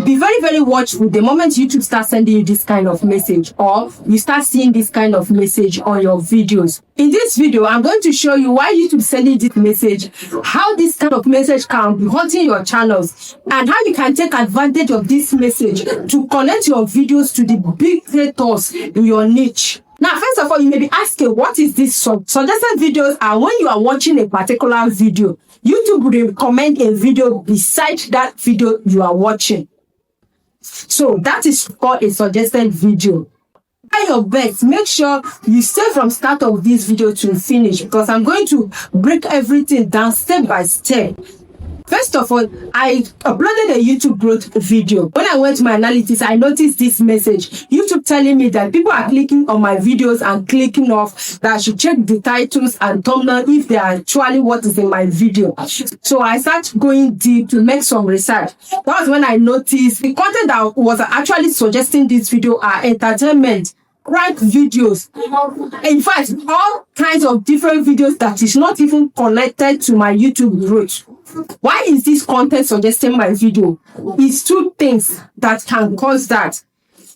be very, very watchful the moment YouTube starts sending you this kind of message, or you start seeing this kind of message on your videos. In this video, I'm going to show you why YouTube is sending this message, how this kind of message can be haunting your channels, and how you can take advantage of this message to connect your videos to the big creators in your niche. Now, first of all, you may be asking, what is this? Suggested videos are when you are watching a particular video, YouTube will recommend a video beside that video you are watching. So that is called a suggested video. Try your best. Make sure you stay from start of this video to finish, because I'm going to break everything down step by step. First of all, I uploaded a YouTube growth video. When I went to my analytics, I noticed this message. YouTube telling me that people are clicking on my videos and clicking off, that I should check the titles and thumbnail if they are actually what is in my video. So I started going deep to make some research. That was when I noticed the content that was actually suggesting this video are entertainment, prank videos, in fact all kinds of different videos that is not even connected to my YouTube growth. Why is this content suggesting my video? It's two things that can cause that.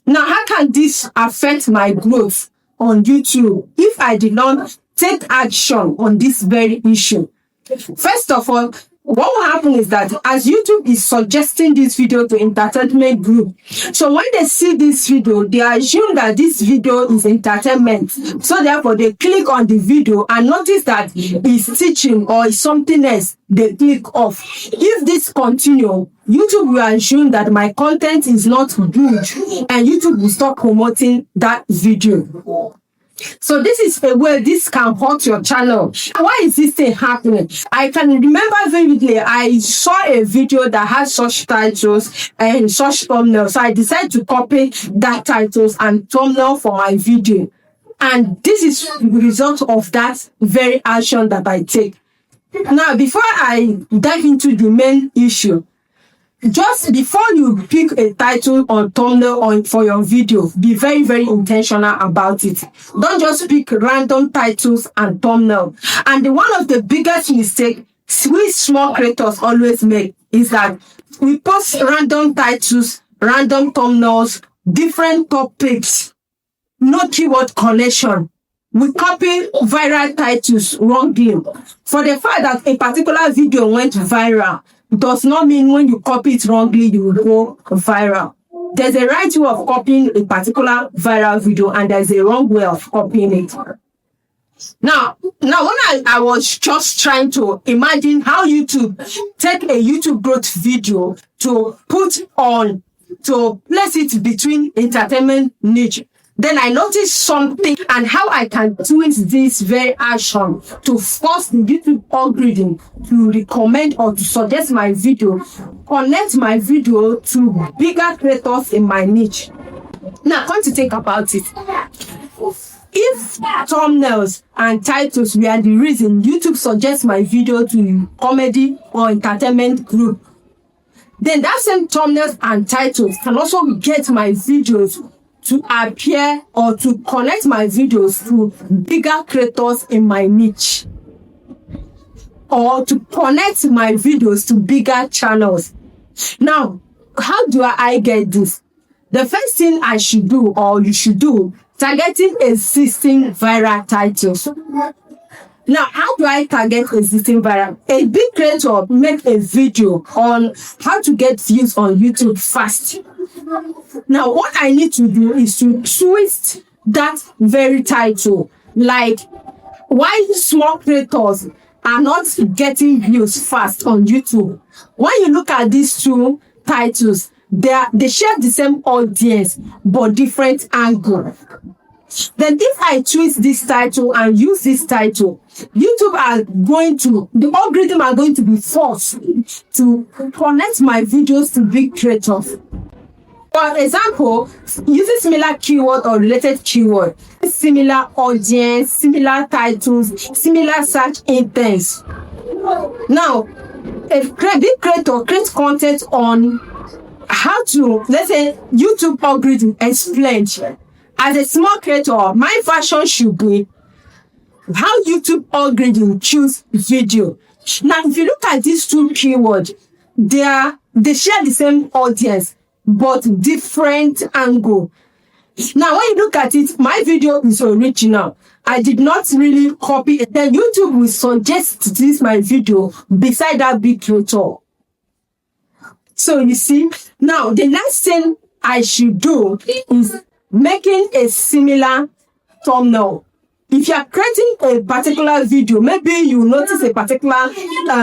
Now, how can this affect my growth on YouTube if I did not take action on this very issue? First of all, what will happen is that as YouTube is suggesting this video to entertainment group, so when they see this video, they assume that this video is entertainment. So therefore, they click on the video and notice that it's teaching or it's something else. They click off. If this continue, YouTube will assume that my content is not good, and YouTube will stop promoting that video. So this is a way this can hurt your channel. Why is this thing happening? I can remember vividly, I saw a video that has such titles and such thumbnails. So I decided to copy that titles and thumbnail for my video. And this is the result of that very action that I take. Now, before I dive into the main issue, just before you pick a title or thumbnail for your video, be very, very intentional about it. Don't just pick random titles and thumbnail. And one of the biggest mistakes we small creators always make is that we post random titles, random thumbnails, different topics, no keyword connection. We copy viral titles wrongly. For the fact that a particular video went viral does not mean when you copy it wrongly, you will go viral. There's a right way of copying a particular viral video, and there's a wrong way of copying it. Now when I was just trying to imagine how YouTube take a YouTube growth video to put on, to place it between entertainment niche, then I noticed something and how I can twist this very action to force the YouTube algorithm to recommend or to suggest my video, connect my video to bigger creators in my niche. Now, come to think about it. If thumbnails and titles were the reason YouTube suggests my video to comedy or entertainment group, then that same thumbnails and titles can also get my videos to appear or to connect my videos to bigger creators in my niche, or to connect my videos to bigger channels. Now, how do I get this? The first thing I should do, or you should do, targeting existing viral titles. Now, how do I target existing viral? A big creator make a video on how to get views on YouTube fast. Now, what I need to do is to twist that very title. Like, why small creators are not getting views fast on YouTube? When you look at these two titles, they share the same audience, but different angle. Then if I twist this title and use this title, the algorithm are going to be forced to connect my videos to big creators. For example, using similar keyword or related keyword, similar audience, similar titles, similar search intents. Now, a big creator creates content on how to, let's say, YouTube algorithm explained. As a small creator, my version should be how YouTube algorithm choose video. Now, if you look at these two keywords, they share the same audience. but different angle. Now, when you look at it, my video is original. I did not really copy it. Then YouTube will suggest this my video beside that big creator. So you see, now the next thing I should do is making a similar thumbnail. If you are creating a particular video, maybe you notice a particular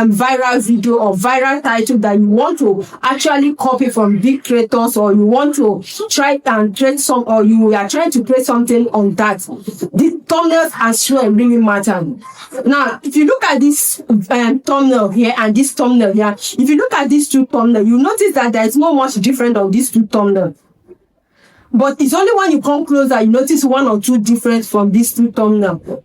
viral video or viral title that you want to actually copy from big creators, or you want to try and create some, or you are trying to create something on that. The thumbnails as well really matter. Now, if you look at this thumbnail here and this thumbnail here, if you look at these two thumbnails, you notice that there is not much different on these two thumbnails. But it's only when you come closer you notice one or two difference from these two thumbnails.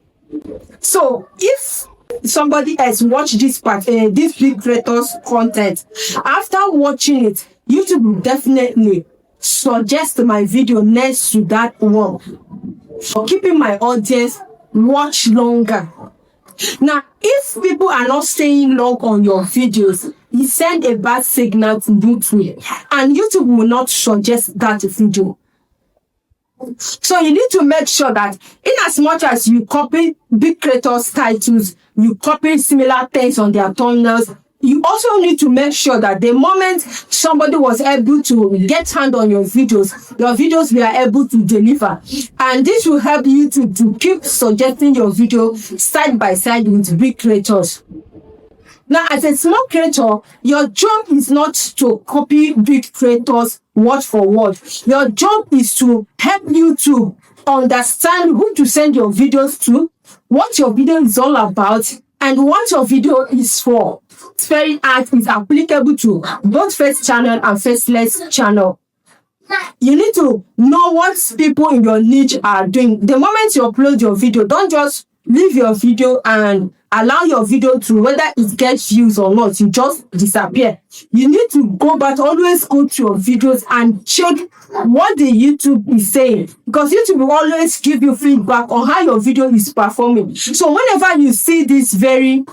So if somebody else watch this this big creators content, after watching it, YouTube will definitely suggest my video next to that one, for keeping my audience watch longer. Now, if people are not staying long on your videos, you send a bad signal to YouTube, and YouTube will not suggest that video. So you need to make sure that in as much as you copy big creators' titles, you copy similar things on their thumbnails, you also need to make sure that the moment somebody was able to get hand on your videos were able to deliver. And this will help you to keep suggesting your video side by side with big creators. Now, as a small creator, your job is not to copy big creators word for word. Your job is to help you to understand who to send your videos to, what your video is all about, and what your video is for. It's very hard. It's applicable to both Face channel and Faceless channel. You need to know what people in your niche are doing. The moment you upload your video, don't just leave your video and allow your video to, whether it gets views or not, you just disappear. You need to go back, always go to your videos and check what the YouTube is saying, because YouTube will always give you feedback on how your video is performing. So whenever you see this very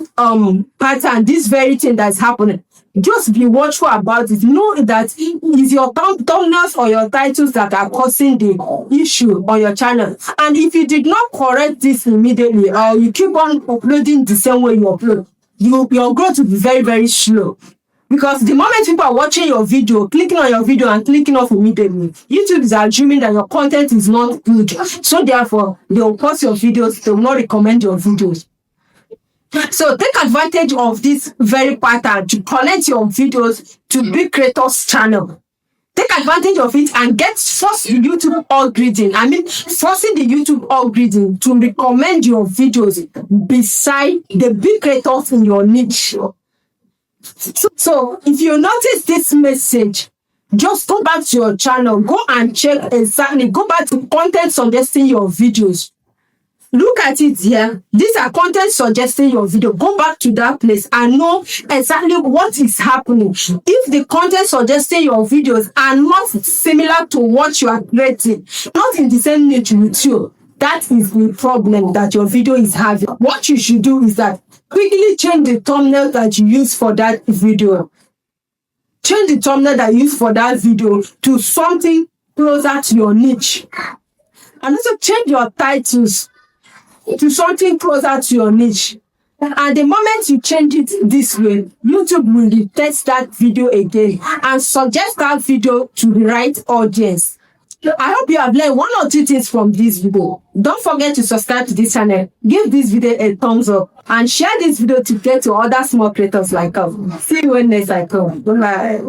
pattern, this very thing that's happening, just be watchful about it. Know that it's your thumbnails or your titles that are causing the issue on your channel. And if you did not correct this immediately, or you keep on uploading the same way you upload, your growth will be very, very slow. Because the moment people are watching your video, clicking on your video and clicking off immediately, YouTube is assuming that your content is not good. So therefore, they will pause your videos, they will not recommend your videos. So take advantage of this very pattern to connect your videos to big creators' channel. Take advantage of it and force the YouTube algorithm. Forcing the YouTube algorithm to recommend your videos beside the big creators in your niche. So if you notice this message, just go back to your channel, go and check exactly, go back to content suggesting your videos. Look at it here. These are content suggesting your video. Go back to that place and know exactly what is happening. If the content suggesting your videos are not similar to what you are creating, not in the same niche with you, that is the problem that your video is having. What you should do is that quickly change the thumbnail that you use for that video. Change the thumbnail that you use for that video to something closer to your niche. And also change your titles to something closer to your niche. And the moment you change it this way, YouTube will retest that video again and suggest that video to the right audience. I hope you have learned one or two things from this video. Don't forget to subscribe to this channel, give this video a thumbs up, and share this video to get to other small creators like us. See you when next I come. Bye.